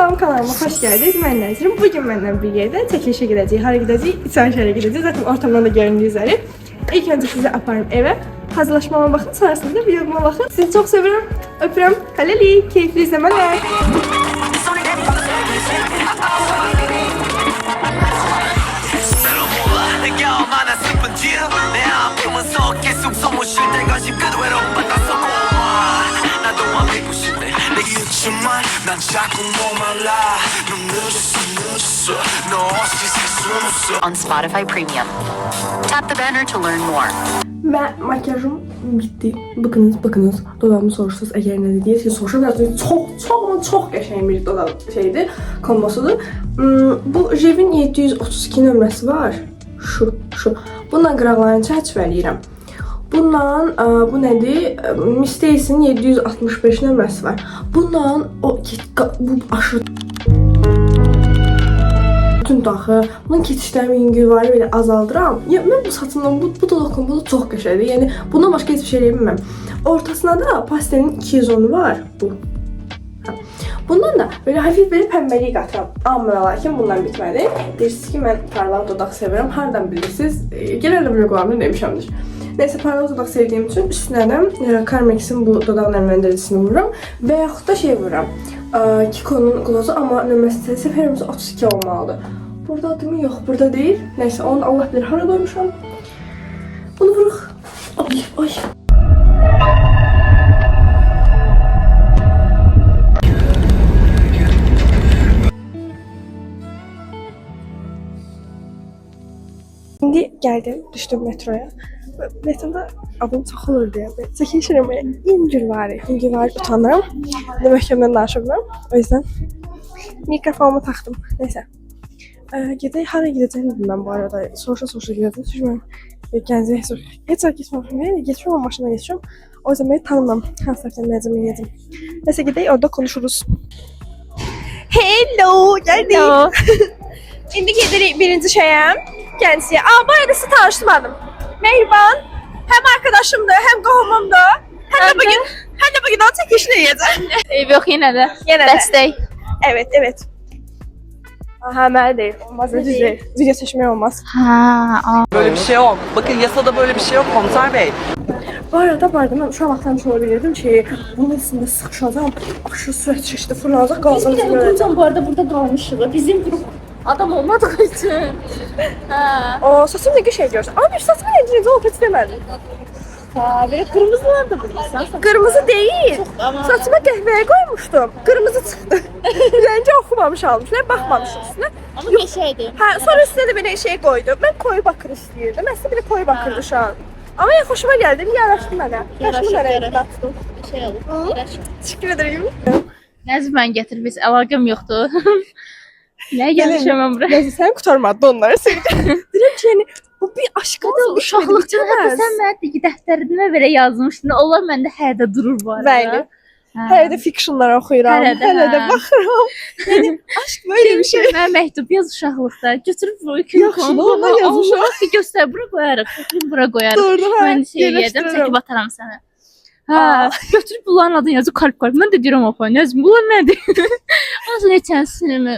Salam, kanalıma xoş gəldiniz. Mən Nəzrin. Bugün məndən bir yerdə çəkilişə gedəcəyik. Hara gedəcəyik? İçərişərə gedəcəyik. Zaten ortamdan da göründüyü üzəri. İlk öncə sizi aparım evə. Hazırlaşmama baxın, sonrasında videoma baxın. Sizi çox sevirəm. Öpürəm. Hələlik, keyifli izləmələr. 난 자꾸 목말라 넌 늦었어 너 없이 살 수 없어 On Spotify Premium. Tap the banner to learn more. Və makyajım bitdi. Bakınız. Dodağımı soruşsunuz əgər nə deyirsiniz, soruşun. Çox qəşəng bir dodaq şeydir, kombosudur. Bu Jevin 732 nömrəsi var. Şu. Bununla qıraqlarını çərçivələyirəm. Bundan, bu nədir? Miss Daisy-nin 765 nömrəsi var. Bundan bu aşırı bütün daxı, bunun keçişlərimi yüngülvari belə azaldıram. Mən bu saçımdan, bu dodaq kombosu çox qəşəngdir. Yəni, bundan başqa heç bir şey eləyə bilməm. Ortasına da pastelin 210-u var. Bu. Bundan da böyle hafif böyle pəmbəlik qatıram. Amma lakin bundan bitmədi. Deyirsiniz ki, mən parlaq dodaq sevirəm. Hardan bilirsiniz? Genelde vloqlarımda demişəmdir. Neyse, parlaq dodaq sevdiyim üçün üstünə də Carmex'in bu dodaq nəmləndiricini vururam. Və yaxud da şey vururam. Kiko'nun glozu, amma nömrəsi səfərimiz 32 olmalıdır. Burada adımı yox, burada deyil. Neyse, onu Allah bilir hara qoymuşam. Bunu vuruq. Ay. Şimdi geldim, düştüm metroya. Metroda adım çox olur diye. Çəkiliş eləməyə yüngülvari utanırım. Deməkdən danışmıram. O yüzden mikrofonumu taktım. Neyse. Hara gidəcəyimi bilməm bu arada. Soruşa gedəcəm. Çünki mən Gəncəyə heç vaxt getməmişəm. Geçiyorum ama maşına geçiyorum. O yüzden beni tanımam. Hansı taraftan necəm. Neyse gidelim, orada konuşuruz. Hello, geldik. Şimdi gidelim birinci şeyim. Gəncəyə. Bu arada sizi tanıştırmadım. Mehriban hem arkadaşımdı, hem qohumumdu. Hem de bugün o çəkilişini yiyəcəm. Yok yine de. Dəstək. Evet. Aha, məli deyil. Olmaz, değil. Video seçmək olmaz. Böyle bir şey yok. Bakın yasada böyle bir şey yok komiser bey. Bu arada ben şu an vaxtdan olabilirdim ki bunun üstünde sıxışacağım. Aşırı sürət çəkdi, fırlanacaq, qalacaq. Biz bir de Gülcan bu arada burada kalmışıq. Bizim grup adam olmadığı için. O saçım ne şey görürsən. Ama bir saçımı necə olub heç demədim. Böyle kırmızılar da bulursan. Kırmızı değil. Saçıma qəhvəyə qoymuşdum. Kırmızı çıxdı. Rəngi oxumamış almışlar, baxmamışım üstünə. Ama geçeydi. Sonra üstünə də belə şey qoydum. Mən koyu bakır istəyirdim. Əslində bir koyu bakırdı şu an. Ama hoşuma geldi. Bir yaraşdı mənə. Yaşımı mənə qattım. Şey olur. Teşekkür ederim. Nəzim mən gətir, biz əlaqəm yoxdur. Nə gəlmişəm mən buraya? Neyse, sen kurtarmadın onları. Deyirəm ki, yəni bu bir aşkımız uşaqlıqda hətta sən mənə dəftərinə belə yazmışdın. Onlar məndə hədə durur bu arada. Bəli. Hələ də fictionlar oxuyuram. Hələ də baxıram. Yəni aşk böyle bir şey. Mən məktub yaz uşaqlıqda. Götürüb bu iki onunla yazmışam. Bir göstər, bura qoyarıq. Bura qoyarıq. Doğru, Mən şey edəm, çəkib ataram sənə. Götürüb bunların adını yazıb kalp. Mən də deyirəm oxu. Nəzim, bunlar nədir? Az neçən sinimi,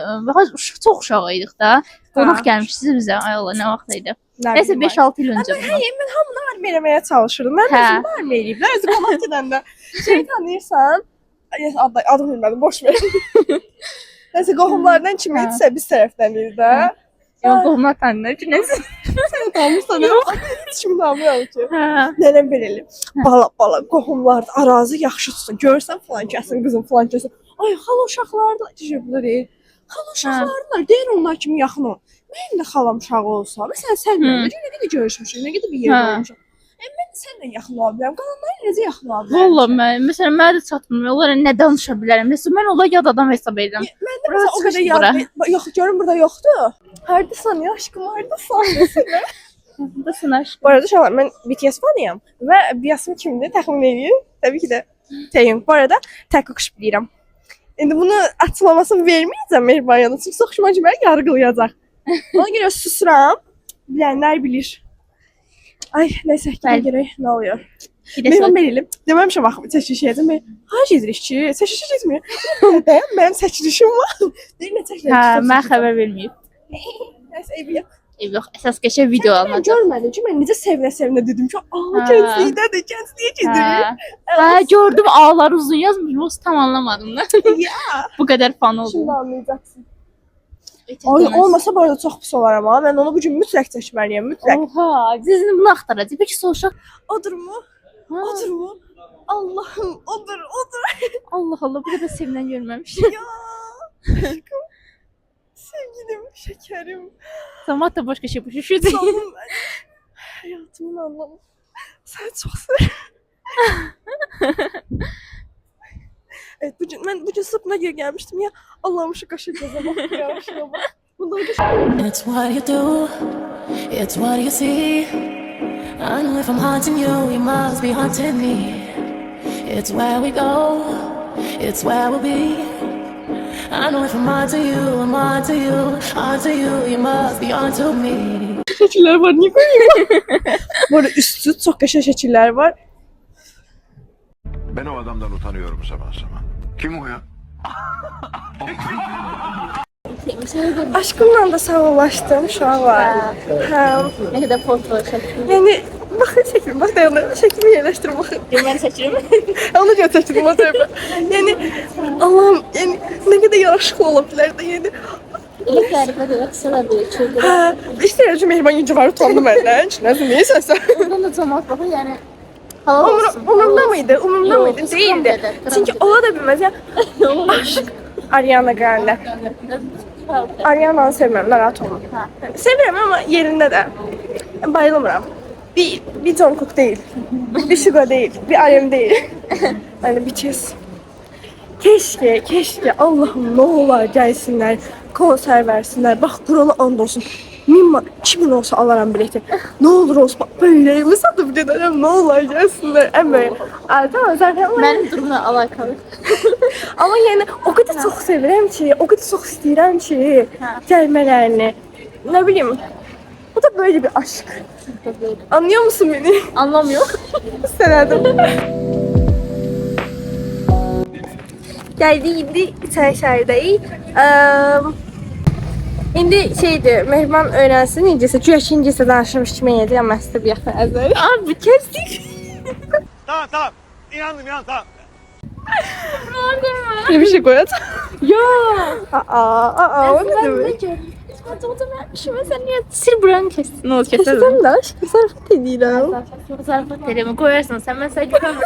çox uşaq idik da. Qonaq gəlmişsiniz bizə. Ay Allah, nə vaxt idi? Nəysə 5-6 il öncə. Mən hamını verməyə çalışırdım. Mən özüm verməyib. Özüm qonaq gedəndə. Şey tanıyırsan, adını bilmədim, boş ver. Nəysə, qohumlardan kim idisə biz tərəfdəniz də. Yox, qohumlar tanınır ki, nəsə. Sən tanımırsan, heç kimi tanımıram ki. Nənəm belirli. Bala, qohumlar arazı yaxşı tutsun. Görsən falan kəsin, qızım falan kəsin. Ay, xala uşaqlardır. Təşəkkür deyil. Xala uşaqlardır. Deyir onlar kimi yaxın ol. Mənim də xalam uşağı olsa, məsələn sənlə nə qədər görüşmüşük, nə qədər bir yerdə olmuşuq. Mən sənlə yaxın ola bilərəm. Qalanlarla necə yaxın ola bilərəm? Vallahi məsələn mənə də çatmır. Onlara nə danışa bilərəm? Məsələn mən onlara yad adam hesab edirəm. Mən də o qədər yad. Yox, görüm burada yoxdur. Hardasan ya aşkım, hardasan? Buradasın aşkım. Bu arada uşaqlar, mən BTS fanıyam və Biyasım kimdir təxmin edin. Təbii ki də Taeyong. Bu arada Taekuş bilirəm. İndi bunu açıklamasını verməyəcəm Mehriban yanına. Çünki soxuşma ki məni yargılayacaq. Ona görə susuram. Bilənlər bilir. Ay, neyse, gidin görək nə oluyor. Bir də Mehman söz. Beylim, deməmişəm axı çəkiliş edəcəm. Hayır gedirik ki, çəkiliş etmir. Bəyəm, mənim çəkilişim var. Deyir nə çəkilиш? Hə, mən xəbər verməyib. Nəsə ev yox. Yox, əsas keçə video Mən alınacaq. görmədim ki, mən necə sevinə-sevinə dedim ki, Hə. gənclikdədir, gəncliyə gedirik. Hə, gördüm ağlar uzun yazmış. Yox, tam anlamadım da. Ya. Bu qədər fan oldu. Şimdi anlayacaksın. Ay, olmasa bu arada çox pis olar amma. Mən onu bu gün mütləq çəkməliyəm, mütləq. Oha, sizin bunu axtaracaq. Peki soruşaq. Odurmu? Odurmu? Allahım, odur. Allah Allah, bu qədər sevinən görməmişdim. Ya. Aşkım. Sevgilim, şekerim. Zaman da başqa şey başa düşürdü. Canım benim. Hayatımın anlamı. Səni çox sevirəm. Evet, ben bugün sırf ne gelmiştim ya. Allah'ım şu kaşı göze bak ya. Şuna bak. Bunları It's what you do, it's what you see. I know if I'm haunting you, you must be haunting me. It's where we go, it's where we'll be. I know if I'm onto you, I'm onto you, onto you, you must be onto me. şekiller var. Niye koyuyor? Bu arada üstü çok kaşı şekiller var. Ben o adamdan utanıyorum zaman zaman. Kim o ya? Aşkımla da sağollaştım şu an var. Ha. Nə qədər foto çəkdim. Yani bakın şeklim bak dayanır. Şeklimi yerleştir bakın. Mən çəkirəm. Onu gösterdim o tarafa. Yani Allah'ım yani ne kadar yaraşıklı olabilirdi yani. Elə qəribədir, qısalar bir çöldür. Ha, işte Recep Mehman Yüce var utandı benden. Nasıl neyse sen. Oradan da cəmaət baxır, yəni halal olsun. Umurumda mıydı? Umurumda Yok, mıydı? Değildi. sıkıntı Çünkü ola da bilmez ya. Aşk. Ariana Grande. Ariana'nı sevmem, rahat olun. Seviyorum ama yerinde de. Bayılmıram. Bir Jungkook değil. Bir Suga değil. Bir RM değil. Yani BTS. Keşke Allah'ım ne olar gelsinler. Konser versinler. Bak Kur'an'a and olsun. 2000 olsa alaram bileti. Ne olur olsun bak böyle mi satıp giderim ne olur gelsinler. En böyle. Tamam zaten ama, Mənim durumla alakalı. ama yani o kadar çok sevirəm ki, o kadar çok istəyirəm ki gelmelerini. Ne bileyim. Bu da böyle bir aşk. Anlıyor musun beni? Anlamıyor. Senedim. Geldi indi içərisindəyik. İndi şeydir, Mehman öğrensin İngilizce. Çünkü İngilizce danışırmış kimi yedi ama size bir yaxın əzəri. Abi kestik. Tamam. İnandım tamam. Bir şey koyat. Ya. O ne demek? Sen niye sil buranı kestin? Ne oldu keserim? Kesin de aşkım sarfat edirəm. Zarfat terimi koyarsın. Sen mesela güvenmiyorum.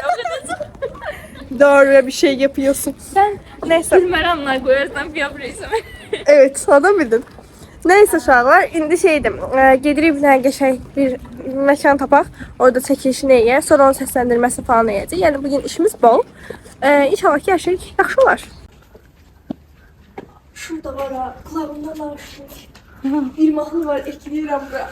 Doğru bir şey yapıyorsun. Sen Neyse. Meramla koyarsan fiyabraysan. Evet, adam bildin. Neyse uşaqlar, indi şeydim, gedirik bir dənə qəşəng bir məkan tapaq, orada çəkilişini eləyək, sonra onun səsləndirməsi falan eləyəcək. Yəni bugün işimiz bol. İnşallah ki, hər şey yaxşı olar. Şurada var ha, klavunda var. Bir mahnı var, ekləyirəm bura.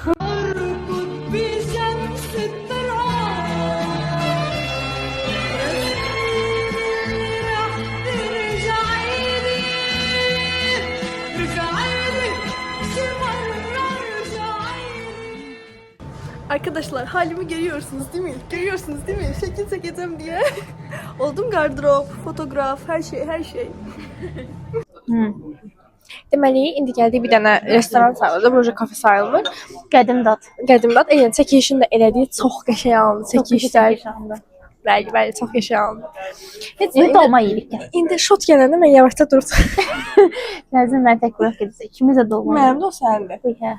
Arkadaşlar halimi görüyorsunuz değil mi? Görüyorsunuz değil mi? Şekil çekeceğim diye. Oldum gardırop, fotoğraf, her şey. Deməli, indi gəldik bir dənə restoran sayılır, Burcu kafe sayılır. Qədim dat. Qədimdad, yəni çəkilişini də elədik, çox qəşəng alındı çəkilişlər. Bəli, çox qəşəng alındı. Heç İndi dolma yedik. İndi şot gələndə mən yavaşca durdum. Lazım mən tək bırak gedəcək. İkimiz də dolma. Mənim də o səndə. Bir hə.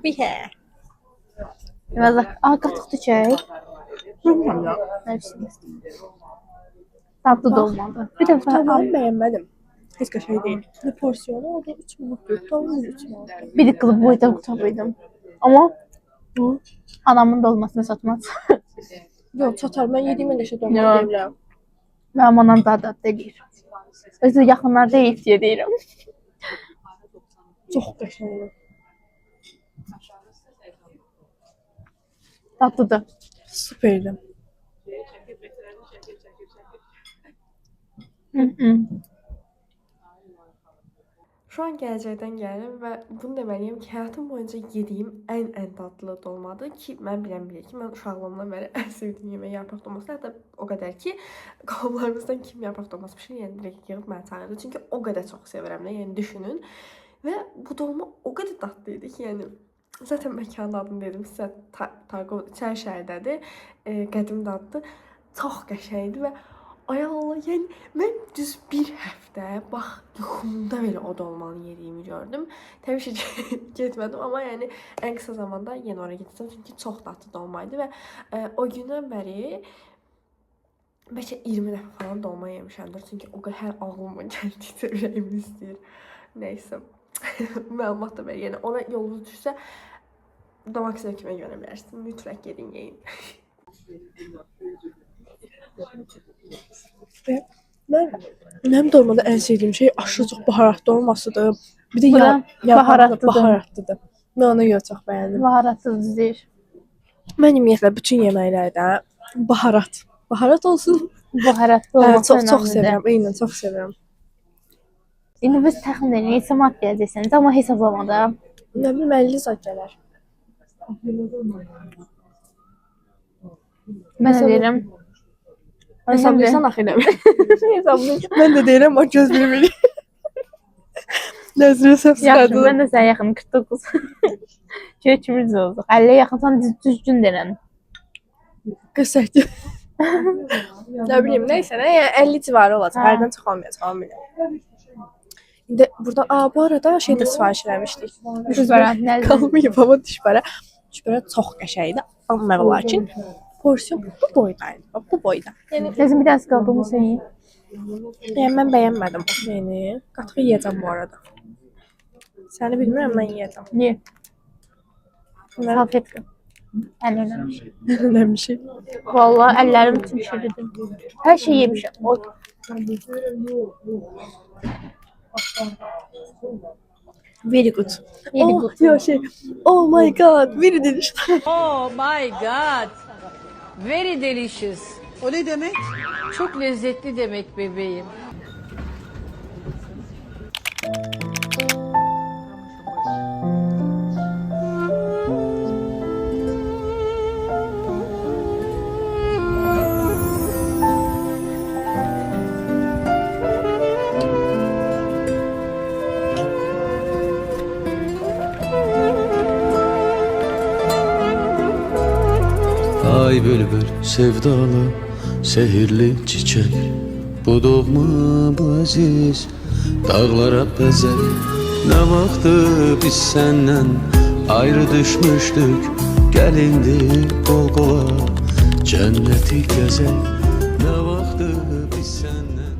Bir. Biraz da qatıqdı çək. Bilmirəm ya. Tatlı dolmadı. Bir dəfə Tamam, bəyənmədim. Heç qəşəng deyil. Ne porsiyonu oldu? 3 minutdur. Tamam, 3 minut. bir qılıb boyda qutabıydım. Amma bu anamın dolmasını satmaz. Yox, çatar. Mən yediyim elə şey Yox. dolma deyirəm. Mənim anam da deyir. Özü yaxınlarda yeyib deyə deyirəm. Çox qəşəngdir. Tatlıdır. Süperdir. Şu an gələcəkdən gəlirəm və bunu deməliyəm ki, həyatım boyunca yediyim ən dadlı dolmadır ki, mən bilirəm ki, mən uşaqlığımdan bəri ən sevdiyim yemək yarpaq dolması. Hətta o qədər ki, qovlarımızdan kim yarpaq dolması pişirir, yəni direkt yığıb mənə çağırdı. Çünki o qədər çox sevirəm də, yəni düşünün. Və bu dolma o qədər dadlı idi ki, yəni zaten məkanın adını dedim sizə, Targov İçərişəhərdədir, qədim daddır. Çox qəşəngdir və ay Allah, yəni mən düz bir həftə bax yuxumda belə o dolmanı yediyimi gördüm. Təbii ki getmədim, amma yəni ən qısa zamanda yenə oraya gedəcəm çünki çox dadlı dolmaydı və o gündən bəri bəlkə 20 dəfə falan dolma yemişəmdir. Çünki o qədər hər ağlıma gəldikcə ürəyim istəyir. Nəysə. Məlumat da belə. Yəni ona yolunuz düşsə damaq zövkümə görə bilərsiniz. Mütləq gedin yeyin. Mənim dolmada ən sevdiyim şey aşırı çox baharatlı olmasıdır. Bir də baharatlıdır. Mən ona görə çox bəyəndim. Baharatlı deyir. Mən ümumiyyətlə bütün yeməklərdə baharat olsun. Baharatlı olması Çox sevirəm. Eynən çox sevirəm. İndi biz təxmin edin, neçə maddə deyəcəksiniz, amma hesablamada. Nə bilim 50 zat gələr. Mən də deyirəm. Hesablayırsan axı eləmə. Mən də deyirəm, o göz bilmir. Nəzrə Yaxşı, səfsədir. mən də sənə yaxın 49. Kökümüz olduq. 50-yə yaxınsan düzgün deyirəm. 48. Nə bilim, nəysə, yəni 50 civarı olacaq. Hərdən çox olmayacaq, olmayacaq. İndi burada, bu arada şey də sifariş eləmişdik. Düşbərə, nədir? Qalmayıb, amma düşbərə. Düşbərə çox qəşəngdir. Amma lakin porsiyon bu boydaydı. Bu boyda. Yəni Nəzim bir dənə qaldığımı söyləyin. mən bəyənmədim o şeyini. Qatıq yeyəcəm bu arada. Səni bilmirəm, mən yeyəcəm. Niyə? Salfetka. Əllərim. Nə bir şey. Vallahi əllərim bütün çürüdü. Hər şey yemişəm. O Very good. Very good. Diyor şey. Oh my god, very delicious. Oh my god. Very delicious. O ne demek? Çok lezzetli demek bebeğim. Ay bülbül sevdalı sehirli çiçek Bu doğma bu aziz dağlara bezek Ne vaxtı biz senden ayrı düşmüştük Gəlindi qol qola cənnəti gəzək Ne vaxtı biz senden